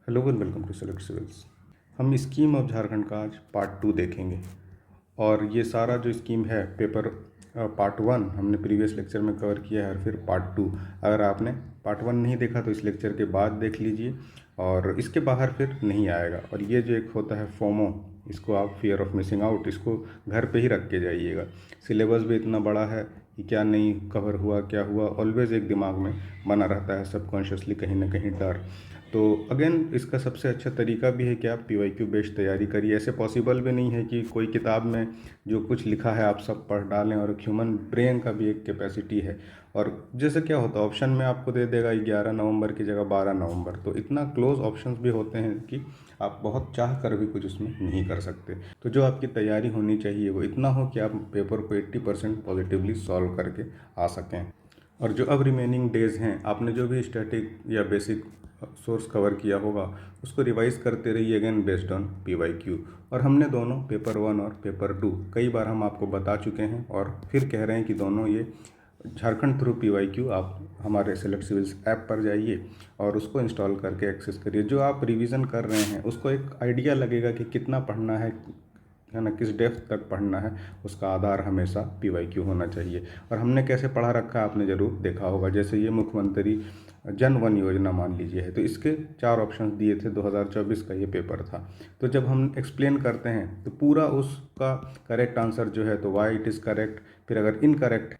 Hello and welcome to Select Civils. हम scheme of Jharkhand का आज पार्ट 2 देखेंगे। और ये सारा जो स्कीम है पेपर पार्ट 1 हमने प्रीवियस लेक्चर में कवर किया है, और फिर पार्ट 2 अगर आपने पार्ट 1 नहीं देखा तो इस लेक्चर के बाद देख लीजिए, और इसके बाहर फिर नहीं आएगा। और ये जो एक होता है फोमो, इसको आप फियर ऑफ मिसिंग आउट, इसको घर पे ही रख के जाइएगा। सिलेबस भी इतना बड़ा है कि क्या नहीं कवर हुआ, क्या हुआ, ऑलवेज एक दिमाग में बना रहता है सबकॉन्शियसली कहीं ना कहीं डर। तो अगेन इसका सबसे अच्छा तरीका भी है कि आप PYQ बेस्ड तैयारी करिए। ऐसे पॉसिबल भी नहीं है कि कोई किताब में जो कुछ लिखा है आप सब पढ़ डालें, और ह्यूमन ब्रेन का भी एक कैपेसिटी है। और जैसे क्या होता है, ऑप्शन में आपको दे देगा 11 नवंबर की जगह 12 नवंबर, तो इतना क्लोज ऑप्शंस भी होते हैं कि आप बहुत चाह कर भी कुछ उसमें नहीं कर सकते। तो जो आपकी तैयारी होनी चाहिए वो इतना हो कि आप पेपर को 80% पॉजिटिवली सॉल्व करके आ सकें। और जो अब रिमेनिंग डेज़ हैं, आपने जो भी स्टैटिक या बेसिक सोर्स कवर किया होगा उसको रिवाइज करते रहिए, अगेन बेस्ड ऑन PYQ। और हमने दोनों पेपर 1 और पेपर 2 कई बार हम आपको बता चुके हैं, और फिर कह रहे हैं कि दोनों ये झारखंड थ्रू PYQ आप हमारे सेलेक्ट सिविल्स ऐप पर जाइए और उसको इंस्टॉल करके एक्सेस करिए। जो आप रिवीजन कर रहे हैं उसको एक आइडिया लगेगा कि कितना पढ़ना है ना, किस डेप्थ तक पढ़ना है। उसका आधार हमेशा PYQ होना चाहिए। और हमने कैसे पढ़ा रखा है आपने ज़रूर देखा होगा। जैसे ये मुख्यमंत्री जन वन योजना मान लीजिए है, तो इसके 4 ऑप्शंस दिए थे, 2024 का ये पेपर था। तो जब हम एक्सप्लेन करते हैं तो पूरा उसका करेक्ट आंसर जो है तो वाई इट इज़ करेक्ट, फिर अगर इनकरेक्ट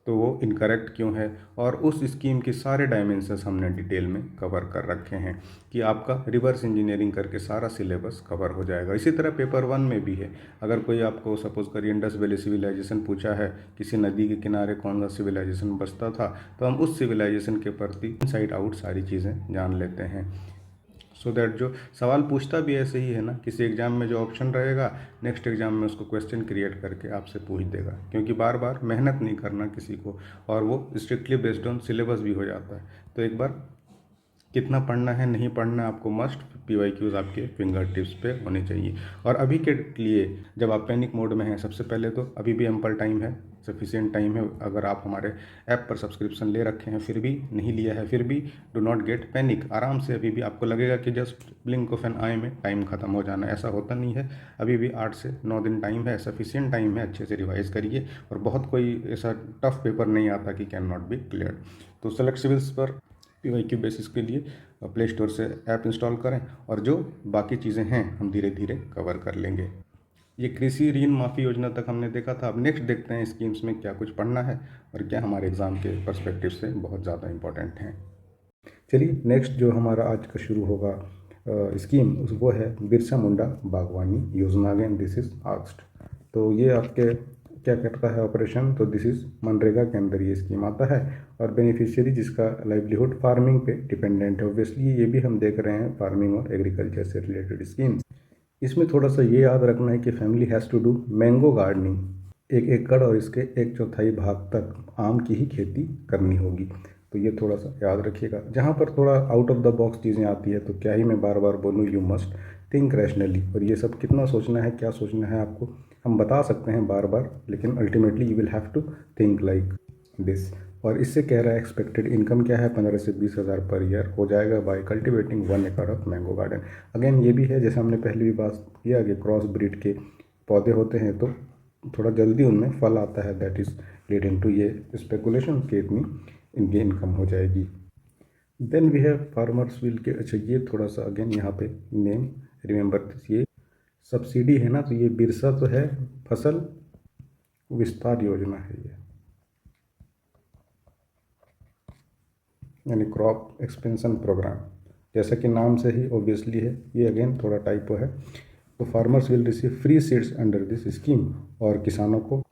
तो वो इनकरेक्ट क्यों है, और उस स्कीम के सारे डायमेंशंस हमने डिटेल में कवर कर रखे हैं कि आपका रिवर्स इंजीनियरिंग करके सारा सिलेबस कवर हो जाएगा। इसी तरह पेपर 1 में भी है। अगर कोई आपको सपोज करिए इंडस वैली सिविलाइजेशन पूछा है, किसी नदी के किनारे कौन सा सिविलाइजेशन बसता था, तो हम उस सिविलाइजेशन के प्रति इनसाइड आउट सारी चीज़ें जान लेते हैं। सो दैट जो सवाल पूछता भी ऐसे ही है ना, किसी एग्जाम में जो ऑप्शन रहेगा नेक्स्ट एग्जाम में उसको क्वेश्चन क्रिएट करके आपसे पूछ देगा, क्योंकि बार बार मेहनत नहीं करना किसी को, और वो स्ट्रिक्टली बेस्ड ऑन सिलेबस भी हो जाता है। तो एक बार कितना पढ़ना है नहीं पढ़ना है आपको मस्ट PYQs आपके फिंगर टिप्स पे होने चाहिए। और अभी के लिए जब आप पैनिक मोड में हैं, सबसे पहले तो अभी भी एम्पल टाइम है, सफिशिएंट टाइम है। अगर आप हमारे ऐप पर सब्सक्रिप्शन ले रखे हैं फिर भी नहीं लिया है, फिर भी डू नॉट गेट पैनिक। आराम से अभी भी आपको लगेगा कि जस्ट ब्लिंक ऑफ एन आई में टाइम खत्म हो जाना, ऐसा होता नहीं है। अभी भी 8 से 9 दिन टाइम है, सफिशिएंट टाइम है, अच्छे से रिवाइज करिए। और बहुत कोई ऐसा टफ पेपर नहीं आता कि कैन नॉट बी क्लियर। तो सेलेक्ट सिविल्स पर PYQ बेसिस के लिए प्ले स्टोर से ऐप इंस्टॉल करें, और जो बाकी चीज़ें हैं हम धीरे धीरे कवर कर लेंगे। ये कृषि ऋण माफ़ी योजना तक हमने देखा था। अब नेक्स्ट देखते हैं स्कीम्स में क्या कुछ पढ़ना है और क्या हमारे एग्ज़ाम के पर्सपेक्टिव से बहुत ज़्यादा इंपॉर्टेंट हैं। चलिए नेक्स्ट जो हमारा आज का शुरू होगा स्कीम वो है बिरसा मुंडा बागवानी योजना। Again this is asked. तो ये आपके क्या करता है ऑपरेशन, तो दिस इज मनरेगा के अंदर ये स्कीम आता है, और बेनिफिशियरी जिसका लाइवलीहुड फार्मिंग पे डिपेंडेंट है। ऑब्वियसली ये भी हम देख रहे हैं फार्मिंग और एग्रीकल्चर से रिलेटेड स्कीम्स। इसमें थोड़ा सा ये याद रखना है कि family has to do mango gardening 1 एकड़ और इसके 1/4 भाग तक आम की ही खेती करनी होगी। तो ये थोड़ा सा याद रखिएगा। जहाँ पर थोड़ा आउट ऑफ द बॉक्स चीज़ें आती है तो क्या ही मैं बार बार बोलूँ, यू मस्ट थिंक रैशनली। और ये सब कितना सोचना है, क्या सोचना है आपको हम बता सकते हैं बार बार, लेकिन ultimately you will have to think like this. और इससे कह रहा है एक्सपेक्टेड इनकम क्या है, 15 से 20 हज़ार पर ईयर हो जाएगा बाय कल्टिवेटिंग 1 एकड़ ऑफ मैंगो गार्डन। अगेन ये भी है, जैसे हमने पहले भी बात किया कि क्रॉस ब्रीड के पौधे होते हैं तो थोड़ा जल्दी उनमें फल आता है, दैट इज़ लीडिंग टू ये स्पेकुलेशन कि इतनी इनकी इनकम हो जाएगी। Then we have farmers will के, अच्छा ये थोड़ा सा अगेन यहाँ पे नेम रिमेंबर दिस, ये सब्सिडी है ना, तो ये बिरसा तो है फसल विस्तार योजना है ये, यानी क्रॉप एक्सपेंशन प्रोग्राम, जैसा कि नाम से ही ऑब्वियसली है। ये अगेन थोड़ा टाइपो है। तो farmers will receive free seeds under this scheme, और किसानों को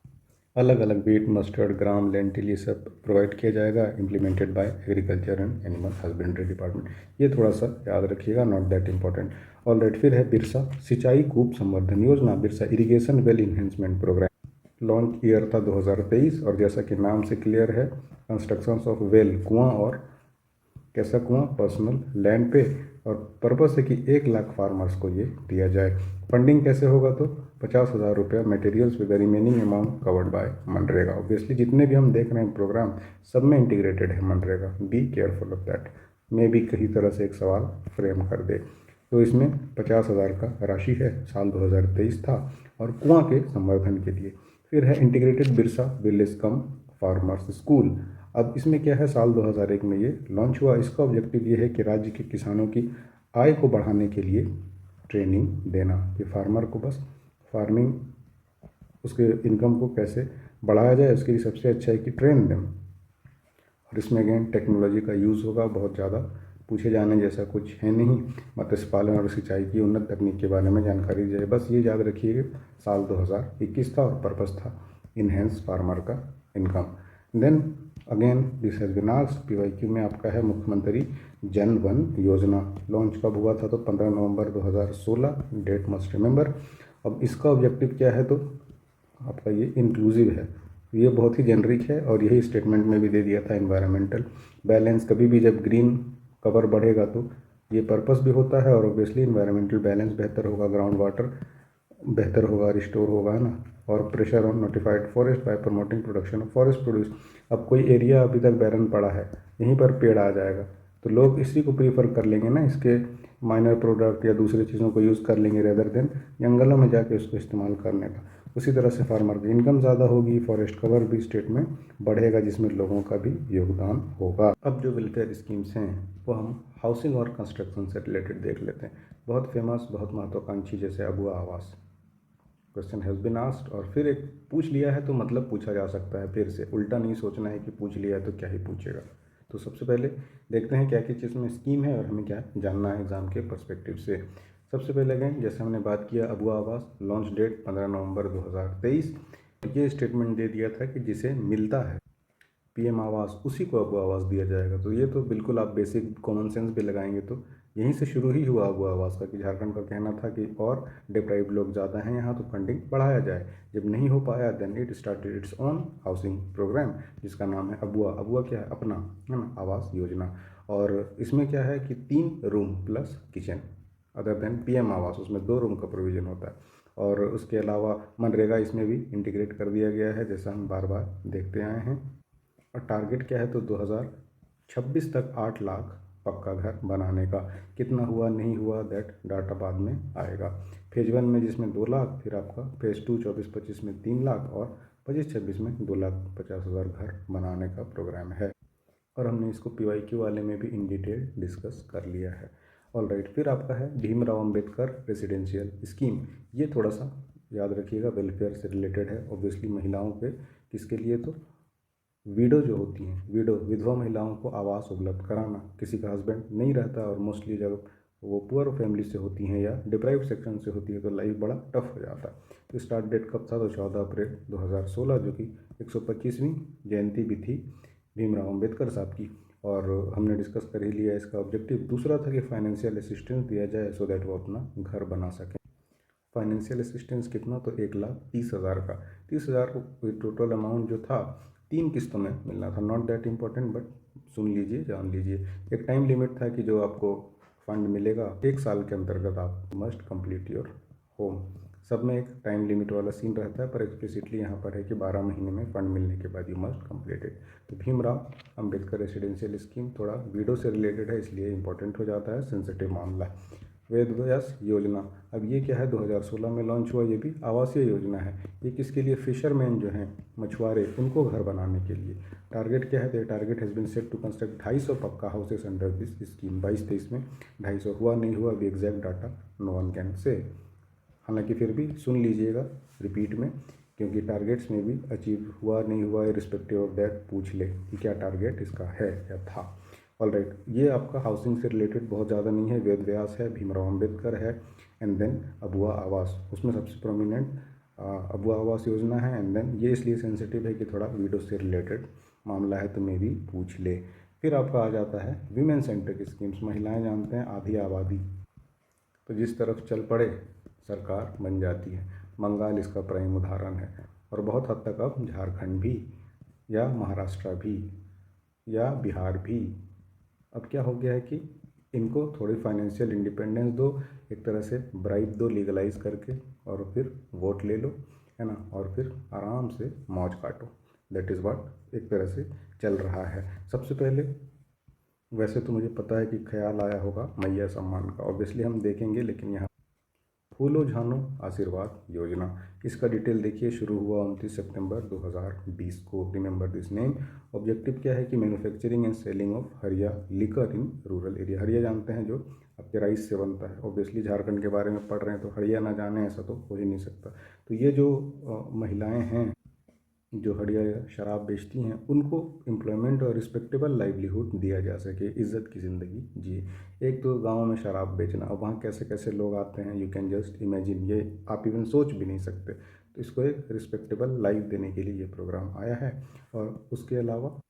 अलग अलग बीट, मस्टर्ड, ग्राम, लेंटिल ये सब प्रोवाइड किया जाएगा, implemented by agriculture and animal husbandry department. ये थोड़ा सा याद रखिएगा, नॉट दैट इंपॉर्टेंट। ऑलराइट, फिर है बिरसा सिंचाई कूप संवर्धन योजना, Birsa irrigation well enhancement program. Launch year था 2023, और जैसा कि नाम से क्लियर है कंस्ट्रक्शंस ऑफ वेल, कुआं, और कैसा कुआं, पर्सनल लैंड पे। और पर्पस है कि 1 लाख फार्मर्स को ये दिया जाए। फंडिंग कैसे होगा, तो 50,000 रुपया materials with the remaining amount covered by MNREGA. Obviously जितने भी हम देख रहे हैं प्रोग्राम सब में इंटीग्रेटेड है MNREGA, be careful of that. में भी कई तरह से एक सवाल फ्रेम कर दे। तो इसमें 50,000 का राशि है, साल 2023 था, और कुआं के संवर्धन के लिए। फिर है इंटीग्रेटेड बिरसा विलेज कम फार्मर्स स्कूल। अब इसमें क्या है, साल 2001 में ये लॉन्च हुआ। इसका ऑब्जेक्टिव ये है कि राज्य के किसानों की आय को बढ़ाने के लिए ट्रेनिंग देना, कि फार्मर को बस फार्मिंग उसके इनकम को कैसे बढ़ाया जाए उसके लिए सबसे अच्छा है कि ट्रेन दें। और इसमें अगेन टेक्नोलॉजी का यूज़ होगा, बहुत ज़्यादा पूछे जाने जैसा कुछ है नहीं। मत्स्य पालन और सिंचाई की उन्नत तकनीक के बारे में जानकारी दी जाए, बस ये याद रखिए साल 2021 था और पर्पस था इनहेंस फार्मर का income. Then again this has been asked, PYQ में आपका है मुख्यमंत्री जन वन योजना लॉन्च कब हुआ था, तो 15 नवंबर 2016, डेट मस्ट रिमेंबर। अब इसका ऑब्जेक्टिव क्या है, तो आपका ये इंक्लूसिव है, ये बहुत ही जेनरिक है और यही स्टेटमेंट में भी दे दिया था। एनवायरमेंटल बैलेंस, कभी भी जब ग्रीन कवर बढ़ेगा तो ये पर्पस भी होता है और ऑब्वियसली एनवायरमेंटल बैलेंस बेहतर होगा, ग्राउंड वाटर बेहतर होगा, रिस्टोर होगा, है ना। और pressure on notified forest by promoting production of forest produce. अब कोई एरिया अभी तक बैरन पड़ा है, यहीं पर पेड़ आ जाएगा तो लोग इसी को प्रीफर कर लेंगे ना, इसके माइनर प्रोडक्ट या दूसरी चीज़ों को यूज़ कर लेंगे रेदर देन जंगलों में जाके उसको इस्तेमाल करने का। उसी तरह से फार्मर की इनकम ज़्यादा होगी, फॉरेस्ट कवर भी स्टेट में बढ़ेगा जिसमें लोगों का भी योगदान होगा। अब जो वेलफेयर स्कीम्स हैं वो हम हाउसिंग और कंस्ट्रक्शन से रिलेटेड देख लेते हैं। बहुत फेमस, बहुत महत्वाकांक्षी, जैसे अबुआ आवास, क्वेश्चन हैज़ बिन आस्क्ड, और फिर एक पूछ लिया है तो मतलब पूछा जा सकता है, फिर से उल्टा नहीं सोचना है कि पूछ लिया है तो क्या ही पूछेगा। तो सबसे पहले देखते हैं क्या क्या चीज़ में स्कीम है और हमें क्या जानना है एग्जाम के पर्सपेक्टिव से। सबसे पहले अगेन जैसे हमने बात किया अबुआ आवास, लॉन्च डेट 15 नवंबर 2023। ये स्टेटमेंट दे दिया था कि जिसे मिलता है PM आवास उसी को अबुआ आवास दिया जाएगा। तो ये तो बिल्कुल आप बेसिक कॉमन सेंस भी लगाएंगे तो यहीं से शुरू ही हुआ अबुआ आवास का, कि झारखंड का कहना था कि और डिप्राइव्ड लोग ज़्यादा हैं यहाँ तो फंडिंग बढ़ाया जाए। जब नहीं हो पाया then it started its own housing program जिसका नाम है अबुआ। अबुआ क्या है, अपना, है ना, आवास योजना। और इसमें क्या है कि 3 room plus kitchen, other than PM आवास उसमें 2 रूम का प्रोविज़न होता है। और उसके अलावा मनरेगा इसमें भी इंटीग्रेट कर दिया गया है, जैसा हम बार बार देखते आए हैं। और टारगेट क्या है, तो 2026 तक 8 लाख पक्का घर बनाने का। कितना हुआ नहीं हुआ दैट डाटा बाद में आएगा। फेज़ 1 में जिसमें 2 लाख, फिर आपका फेज़ 2 24-25 में 3 लाख और 25-26 में 2,50,000 घर बनाने का प्रोग्राम है। और हमने इसको PYQ वाले में भी इन डिटेल डिस्कस कर लिया है। ऑलराइट, फिर आपका है भीमराव अंबेडकर रेसिडेंशियल स्कीम। ये थोड़ा सा याद रखिएगा, वेलफेयर से रिलेटेड है ऑब्वियसली, महिलाओं के किसके लिए, तो विडो जो होती हैं, विडो विधवा महिलाओं को आवास उपलब्ध कराना। किसी का हस्बैंड नहीं रहता और मोस्टली जब वो पुअर फैमिली से होती हैं या डिप्राइव सेक्शन से होती है तो लाइफ बड़ा टफ हो जाता है। तो स्टार्ट डेट कब था, तो 14 अप्रैल 2016, जो कि 125वीं जयंती भी थी भीमराव अम्बेडकर साहब की। और हमने डिस्कस कर ही लिया इसका ऑब्जेक्टिव। दूसरा था कि फाइनेंशियल असिस्टेंस दिया जाए सो दैट वो अपना घर बना सकें। फाइनेंशियल असिस्टेंस कितना, तो 1,30,000 का, 30,000 टोटल अमाउंट जो था 3 किस्तों में मिलना था। नॉट दैट इम्पोर्टेंट बट सुन लीजिए, जान लीजिए। एक टाइम लिमिट था कि जो आपको फंड मिलेगा 1 साल के अंतर्गत आप मस्ट कंप्लीट योर होम। सब में एक टाइम लिमिट वाला सीन रहता है, पर एक्सप्लिसिटली यहाँ पर है कि 12 महीने में फंड मिलने के बाद यू मस्ट कंप्लीट इट। तो भीमराव अंबेडकर रेसिडेंशियल स्कीम थोड़ा वीडो से रिलेटेड है, इसलिए इंपॉर्टेंट हो जाता है, सेंसिटिव मामला। वेद व्यास योजना, अब ये क्या है, 2016 में लॉन्च हुआ। ये भी आवासीय योजना है। ये किसके लिए, फिशरमैन जो हैं, मछुआरे, उनको घर बनाने के लिए। टारगेट क्या है, तो target has been set to construct 250 पक्का हाउसेस अंडर दिस स्कीम। 22-23 में 250 हुआ नहीं हुआ, अभी exact data no one can say. हालांकि फिर भी सुन लीजिएगा रिपीट में, क्योंकि टारगेट्स में भी अचीव हुआ नहीं हुआ रिस्पेक्टिव ऑफ दैट पूछ ले कि क्या टारगेट इसका है या था। ऑलराइट, ये आपका हाउसिंग से रिलेटेड बहुत ज़्यादा नहीं है। वेद व्यास है, भीमराव अंबेडकर है, एंड देन अबुआ आवास, उसमें सबसे प्रोमिनेंट अबुआ आवास योजना है। एंड देन ये इसलिए सेंसिटिव है कि थोड़ा वीडियो से रिलेटेड मामला है तो मे भी पूछ ले। फिर आपका आ जाता है वीमेन सेंट्रिक स्कीम्स। महिलाएं जानते हैं आधी आबादी, तो जिस तरफ चल पड़े सरकार बन जाती है। बंगाल इसका प्राइम उदाहरण है, और बहुत हद तक अब झारखंड भी, या महाराष्ट्र भी, या बिहार भी। अब क्या हो गया है कि इनको थोड़ी फाइनेंशियल इंडिपेंडेंस दो, एक तरह से ब्राइब दो लीगलाइज करके, और फिर वोट ले लो, है ना, और फिर आराम से मौज काटो। दैट इज़ व्हाट एक तरह से चल रहा है। सबसे पहले वैसे तो मुझे पता है कि ख्याल आया होगा मैया सम्मान का, ऑब्वियसली हम देखेंगे, लेकिन यहाँ फूलो झानो आशीर्वाद योजना, इसका डिटेल देखिए। शुरू हुआ 29 सितंबर 2020 को। Remember this name. ऑब्जेक्टिव क्या है कि मैन्युफैक्चरिंग एंड सेलिंग ऑफ हरिया लिकर इन रूरल एरिया। हरिया जानते हैं, जो आपके राइस से बनता है। ऑब्वियसली झारखंड के बारे में पढ़ रहे हैं तो हरिया ना जाने ऐसा तो हो ही नहीं सकता। तो ये जो महिलाएं हैं जो हड़िया शराब बेचती हैं, उनको एम्प्लॉयमेंट और रिस्पेक्टेबल लाइवलीहुड दिया जा सके, इज़्ज़त की ज़िंदगी जिए। एक तो गांव में शराब बेचना, अब वहाँ कैसे कैसे लोग आते हैं, यू कैन जस्ट इमेजिन, ये आप इवन सोच भी नहीं सकते। तो इसको एक रिस्पेक्टेबल लाइफ देने के लिए ये प्रोग्राम आया है। और उसके अलावा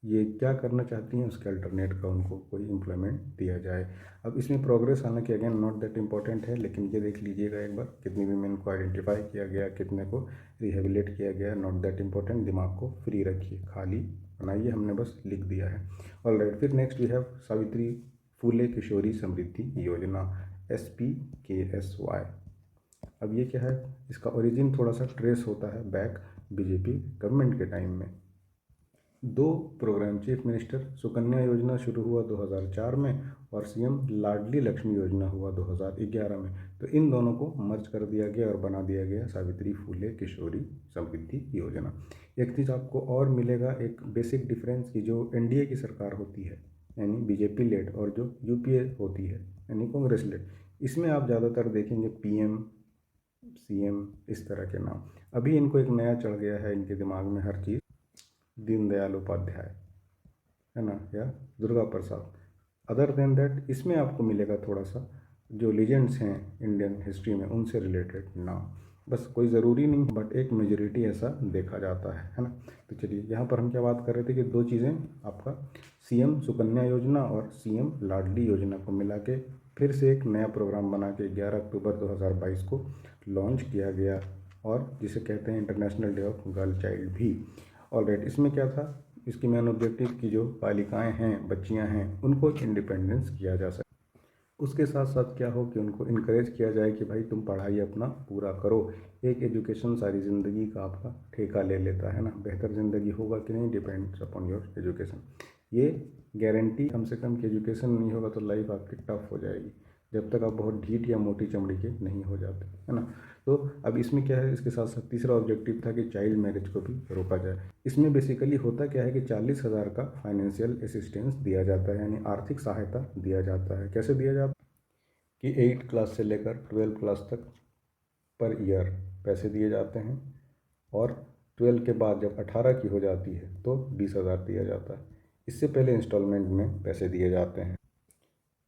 ये क्या करना चाहती हैं, उसके अल्टरनेट का उनको कोई एम्प्लॉयमेंट दिया जाए। अब इसमें प्रोग्रेस हालांकि अगेन नॉट दैट इम्पॉर्टेंट है, लेकिन ये देख लीजिएगा एक बार, कितनी वीमेन को आइडेंटिफाई किया गया, कितने को रिहेबिलेट किया गया। नॉट दैट इम्पॉर्टेंट, दिमाग को फ्री रखिए, खाली बनाइए, हमने बस लिख दिया है। ऑलराइट, फिर नेक्स्ट वी हैव सावित्री फूले किशोरी समृद्धि योजना, SPKSY। अब ये क्या है, इसका ओरिजिन थोड़ा सा ट्रेस होता है बैक बीजेपी गवर्नमेंट के टाइम में। दो प्रोग्राम, चीफ मिनिस्टर सुकन्या योजना शुरू हुआ 2004 में, और सीएम लाडली लक्ष्मी योजना हुआ 2011 में। तो इन दोनों को मर्ज कर दिया गया और बना दिया गया सावित्री फूले किशोरी समृद्धि योजना। एक चीज़ आपको और मिलेगा, एक बेसिक डिफरेंस, की जो एनडीए की सरकार होती है यानी बीजेपी लेड, और जो यूपीए होती है यानी कांग्रेस लेड, इसमें आप ज़्यादातर देखेंगे पीएम सीएम इस तरह के नाम। अभी इनको एक नया चढ़ गया है इनके दिमाग में हर चीज़, दीनदयाल उपाध्याय है ना, या Durga Prasad. Other than that इसमें आपको मिलेगा थोड़ा सा जो लीजेंड्स हैं इंडियन हिस्ट्री में उनसे रिलेटेड नाम। बस कोई ज़रूरी नहीं, बट एक मेजोरिटी ऐसा देखा जाता है ना। तो चलिए, यहाँ पर हम क्या बात कर रहे थे कि दो चीज़ें, आपका सीएम सुकन्या योजना और सीएम लाडली योजना को मिला के फिर से एक नया प्रोग्राम बना के 11 अक्टूबर 2022 को लॉन्च किया गया, और जिसे कहते हैं international day of girl child भी। ऑलराइट, इसमें क्या था, इसकी मेन ऑब्जेक्टिव की जो बालिकाएं हैं, बच्चियां हैं, उनको इंडिपेंडेंस किया जा सके। उसके साथ साथ क्या हो कि उनको इनक्रेज किया जाए कि भाई तुम पढ़ाई अपना पूरा करो। एक एजुकेशन सारी ज़िंदगी का आपका ठेका ले लेता है ना, बेहतर ज़िंदगी होगा कि नहीं डिपेंड्स अपॉन योर एजुकेशन। ये गारंटी कम से कम कि एजुकेशन नहीं होगा तो लाइफ आपकी टफ हो जाएगी, जब तक आप बहुत ढीठ या मोटी चमड़ी के नहीं हो जाते, है ना। तो अब इसमें क्या है, इसके साथ साथ तीसरा ऑब्जेक्टिव था कि चाइल्ड मैरिज को भी रोका जाए। इसमें बेसिकली होता क्या है कि 40,000 का फाइनेंशियल असिस्टेंस दिया जाता है, यानी आर्थिक सहायता दिया जाता है। कैसे दिया जाता है कि 8 क्लास से लेकर 12 क्लास तक पर ईयर पैसे दिए जाते हैं, और 12 के बाद जब 18 की हो जाती है तो 20,000 दिया जाता है। इससे पहले इंस्टॉलमेंट में पैसे दिए जाते हैं,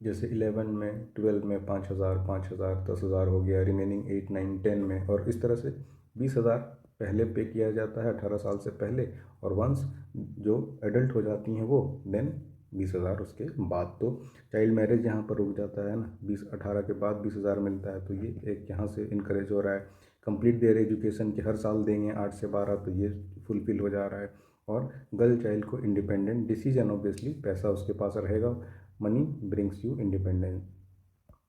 जैसे 11 में, 12 में 5,000, 5,000, 10,000 हो गया, रिमेनिंग 8, 9, 10 में, और इस तरह से 20,000 पहले पे किया जाता है 18 साल से पहले, और वंस जो एडल्ट हो जाती हैं वो देन 20,000 उसके बाद। तो चाइल्ड मैरिज यहाँ पर रुक जाता है ना, 18 के बाद 20,000 मिलता है। तो ये एक यहाँ से इनक्रेज हो रहा है। कंप्लीट देयर एजुकेशन के हर साल देंगे 8 से 12, तो ये फुलफिल हो जा रहा है। और गर्ल चाइल्ड को इंडिपेंडेंट डिसीजन, ऑब्वियसली पैसा उसके पास रहेगा, मनी ब्रिंग्स यू इंडिपेंडेंस,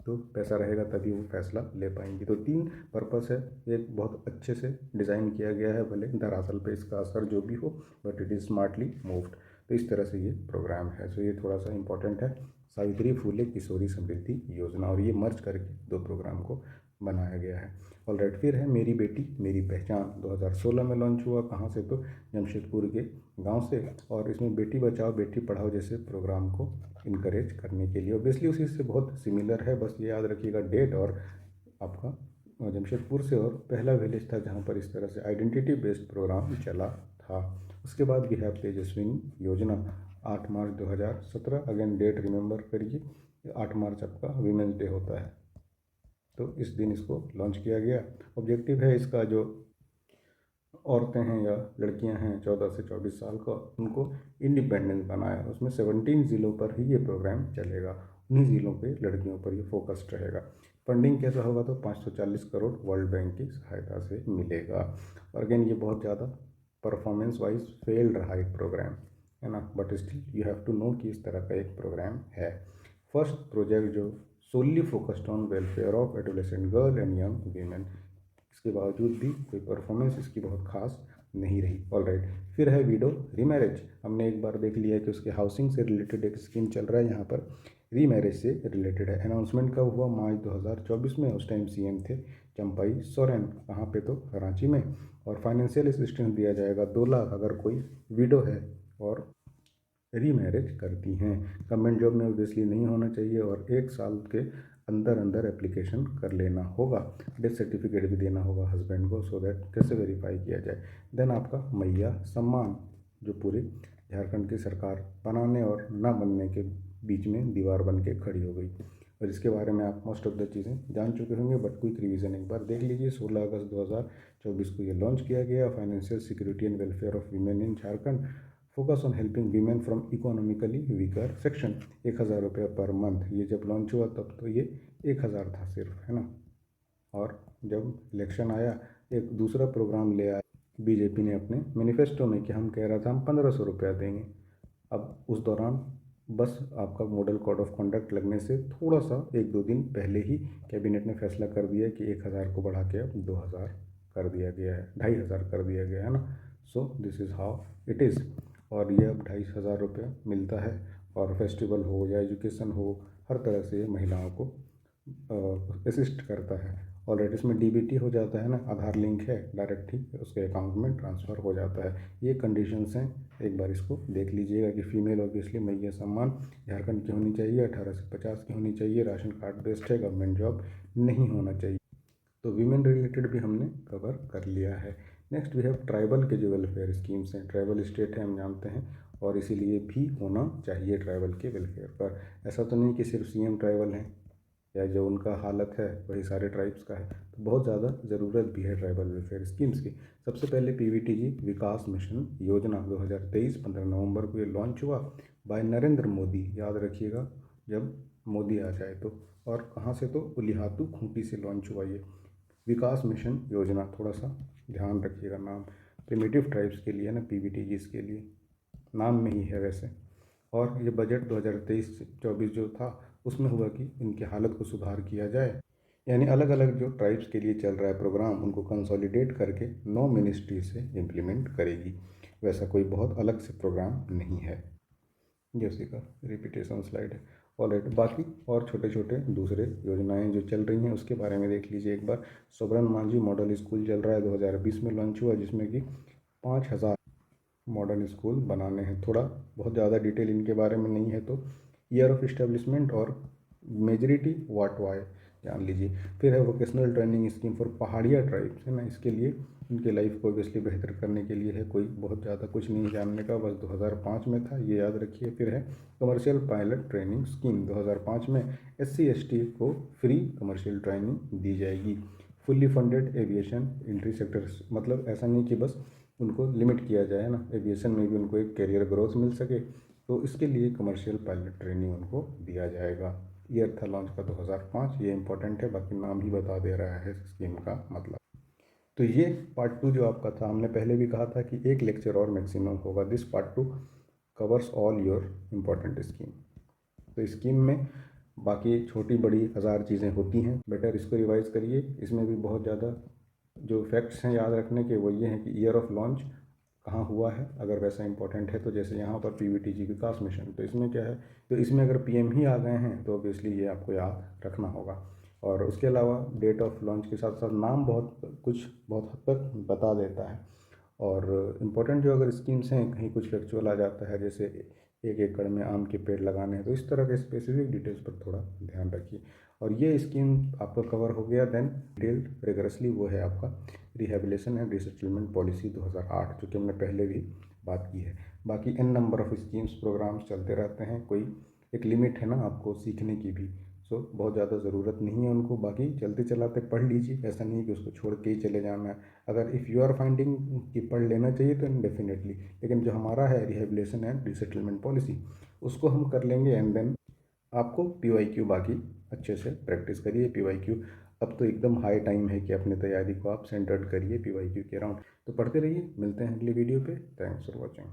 तो पैसा रहेगा तभी वो फैसला ले पाएंगी। तो 3 पर्पस है, एक बहुत अच्छे से डिज़ाइन किया गया है, भले दरअसल पे इसका असर जो भी हो, but it is smartly moved. तो इस तरह से ये प्रोग्राम है। सो ये थोड़ा सा इंपॉर्टेंट है, सावित्री फूले किशोरी समृद्धि योजना, और ये मर्ज करके दो प्रोग्राम को बनाया गया है। ऑलराइट, फिर है मेरी बेटी मेरी पहचान, 2016 में लॉन्च हुआ। कहाँ से, तो जमशेदपुर के गांव से, और इसमें बेटी बचाओ बेटी पढ़ाओ जैसे प्रोग्राम को इनकरेज करने के लिए, ऑब्वियसली उसी से बहुत सिमिलर है, बस ये याद रखिएगा डेट, और आपका जमशेदपुर से, और पहला विलेज था जहाँ पर इस तरह से आइडेंटिटी बेस्ड प्रोग्राम चला था। उसके बाद भी है तेजस्विनी योजना, 8 मार्च 2017, अगेन डेट रिमेंबर करिए, 8 मार्च आपका वीमेंस डे होता है, तो इस दिन इसको लॉन्च किया गया। ऑब्जेक्टिव है इसका, जो औरतें हैं या लड़कियां हैं 14 से 24 साल का, उनको इंडिपेंडेंस बनाया। उसमें 17 ज़िलों पर ही ये प्रोग्राम चलेगा, उन्हीं ज़िलों पे लड़कियों पर ये फोकस्ड रहेगा। फंडिंग कैसा होगा, तो 540 करोड़ वर्ल्ड बैंक की सहायता से मिलेगा। और अगेन ये बहुत ज़्यादा परफॉर्मेंस वाइज फेल रहा एक प्रोग्राम, है ना, but still you have to know कि इस तरह का एक प्रोग्राम है। फर्स्ट प्रोजेक्ट जो solely focused on welfare of adolescent girl and young women, इसके बावजूद भी कोई परफॉर्मेंस इसकी बहुत खास नहीं रही। ऑलराइट, फिर है विडो रीमैरिज। हमने एक बार देख लिया है कि उसके हाउसिंग से रिलेटेड एक स्कीम चल रहा है, यहाँ पर रीमैरिज से रिलेटेड है। अनाउंसमेंट कब हुआ? मार्च 2024 में। उस टाइम सीएम थे चंपाई सोरेन। कहाँ पे? तो कराची में। और फाइनेंशियल असिस्टेंस दिया जाएगा 2 लाख अगर कोई विडो है और रीमैरिज करती हैं। गवर्नमेंट जॉब में ऑब्वियसली नहीं होना चाहिए और 1 साल के अंदर अंदर एप्लीकेशन कर लेना होगा। डेथ सर्टिफिकेट भी देना होगा हस्बैंड को, सो दैट कैसे वेरीफाई किया जाए। देन आपका मैया सम्मान, जो पूरे झारखंड की सरकार बनाने और ना बनने के बीच में दीवार बन के खड़ी हो गई, और इसके बारे में आप मोस्ट ऑफ द चीज़ें जान चुके होंगे, बट क्विक रिवीजन एक बार देख लीजिए। 16 अगस्त 2024 को ये लॉन्च किया गया। Financial security and welfare of women in Jharkhand, focus on helping women from economically weaker section. 1,000 रुपये पर मंथ। ये जब लॉन्च हुआ तब तो ये 1,000 था सिर्फ, है ना। और जब इलेक्शन आया एक दूसरा प्रोग्राम ले आया बीजेपी ने अपने मैनिफेस्टो में कि हम कह रहा था हम 1,500 रुपया देंगे। अब उस दौरान बस आपका मॉडल कोड ऑफ कंडक्ट लगने से थोड़ा सा 1-2 दिन पहले ही कैबिनेट ने फैसला कर दिया कि 1,000 को बढ़ा के अब 2,000 कर दिया गया है, 2,500 कर दिया गया है ना। So this is how it is. और ये अब 2,500 रुपये मिलता है, और फेस्टिवल हो या एजुकेशन हो, हर तरह से महिलाओं को असिस्ट करता है। ऑलरेडी इसमें डीबीटी हो जाता है ना, आधार लिंक है, डायरेक्ट ही उसके अकाउंट में ट्रांसफ़र हो जाता है। ये कंडीशंस हैं, एक बार इसको देख लीजिएगा कि फ़ीमेल ऑब्वियसली मैया सम्मान झारखंड की होनी चाहिए, 18 से 50 की होनी चाहिए, राशन कार्ड बेस्ड है, गवर्नमेंट जॉब नहीं होना चाहिए। तो वीमेन रिलेटेड भी हमने कवर कर लिया है। नेक्स्ट वी हैव ट्राइबल के जो वेलफेयर स्कीम्स हैं। ट्राइबल स्टेट है हम जानते हैं, और इसीलिए भी होना चाहिए ट्राइबल के वेलफेयर पर। ऐसा तो नहीं कि सिर्फ सीएम ट्राइबल हैं या जो उनका हालत है वही सारे ट्राइब्स का है, तो बहुत ज़्यादा ज़रूरत भी है ट्राइबल वेलफेयर स्कीम्स की। सबसे पहले पीवीटीजी विकास मिशन योजना 2023 15 नवंबर को ये लॉन्च हुआ बाय नरेंद्र मोदी। याद रखिएगा जब मोदी आ जाए तो। और कहाँ से? तो उलिहातू खूंटी से लॉन्च हुआ ये विकास मिशन योजना। थोड़ा सा ध्यान रखिएगा, नाम प्रिमिटिव ट्राइब्स के लिए ना, पीवीटीजीस के लिए नाम में ही है वैसे। और ये बजट 2023-24 जो था उसमें हुआ कि इनकी हालत को सुधार किया जाए, यानी अलग अलग जो ट्राइब्स के लिए चल रहा है प्रोग्राम उनको कंसोलिडेट करके 9 मिनिस्ट्री से इम्प्लीमेंट करेगी। वैसा कोई बहुत अलग से प्रोग्राम नहीं है, जैसे का रिपीटेशन स्लाइड है। ऑलराइट, बाकी और छोटे छोटे दूसरे योजनाएं जो चल रही हैं उसके बारे में देख लीजिए एक बार। सोबरन मांझी मॉडल स्कूल चल रहा है, 2020 में लॉन्च हुआ, जिसमें कि 5,000 मॉडर्न स्कूल बनाने हैं। थोड़ा बहुत ज़्यादा डिटेल इनके बारे में नहीं है, तो ईयर ऑफ इस्टेब्लिशमेंट और मेजॉरिटी वाट वाई जान लीजिए। फिर है vocational training scheme for Paharia tribes, है ना। इसके लिए उनके लाइफ को ऑब्वियसली बेहतर करने के लिए है, कोई बहुत ज़्यादा कुछ नहीं जानने का, बस 2005 में था, ये याद रखिए। फिर है कमर्शियल पायलट ट्रेनिंग स्कीम, 2005 में SC/ST को फ्री कमर्शियल ट्रेनिंग दी जाएगी। Fully funded aviation entry sector, मतलब ऐसा नहीं कि बस उनको लिमिट किया जाए ना, एविएशन में भी उनको एक करियर ग्रोथ मिल सके, तो इसके लिए कमर्शियल पायलट ट्रेनिंग उनको दिया जाएगा। ईयर था लॉन्च का 2005, ये इंपॉर्टेंट है, बाकी नाम ही बता दे रहा है स्कीम का मतलब। तो ये पार्ट 2 जो आपका था, हमने पहले भी कहा था कि एक लेक्चर और मैक्सिमम होगा। This part 2 covers all your important scheme. तो स्कीम में बाकी छोटी बड़ी 1000 चीज़ें होती हैं, बेटर इसको रिवाइज़ करिए। इसमें भी बहुत ज़्यादा जो फैक्ट्स हैं याद रखने के वो ये हैं कि ईयर ऑफ लॉन्च कहाँ हुआ है, अगर वैसा इंपॉर्टेंट है तो। जैसे यहाँ पर पीवीटीजी विकास मिशन, तो इसमें क्या है, तो इसमें अगर पीएम ही आ गए हैं तो ऑब्वियसली ये आपको याद रखना होगा। और उसके अलावा डेट ऑफ लॉन्च के साथ साथ नाम बहुत हद तक बता देता है। और इम्पोर्टेंट जो अगर स्कीम्स हैं कहीं कुछ फैक्चुअल आ जाता है, जैसे 1 एकड़ में आम के पेड़ लगाने हैं, तो इस तरह के स्पेसिफिक डिटेल्स पर थोड़ा ध्यान रखिए। और ये स्कीम आपका कवर हो गया। देन डिटेल्ड रिगरसली वो है आपका रिहेबिलिटेशन एंड रिसेटलमेंट पॉलिसी 2008, जो कि हमने पहले भी बात की है। बाकी n number of schemes programs चलते रहते हैं, कोई एक लिमिट है ना आपको सीखने की भी, सो बहुत ज़्यादा ज़रूरत नहीं है उनको। बाकी चलते चलाते पढ़ लीजिए, ऐसा नहीं कि उसको छोड़ के ही चले जाना है। अगर इफ़ यू आर फाइंडिंग कि पढ़ लेना चाहिए तो डेफिनेटली, लेकिन जो हमारा है रिहेबिलिटेशन एंड रिसेटलमेंट पॉलिसी उसको हम कर लेंगे। एंड देन आपको PYQ बाकी अच्छे से प्रैक्टिस करिए। PYQ अब तो एकदम हाई टाइम है कि अपने तैयारी को आप सेंटर्ड करिए PYQ के अराउंड। तो पढ़ते रहिए, मिलते हैं अगली वीडियो पे। Thanks for watching.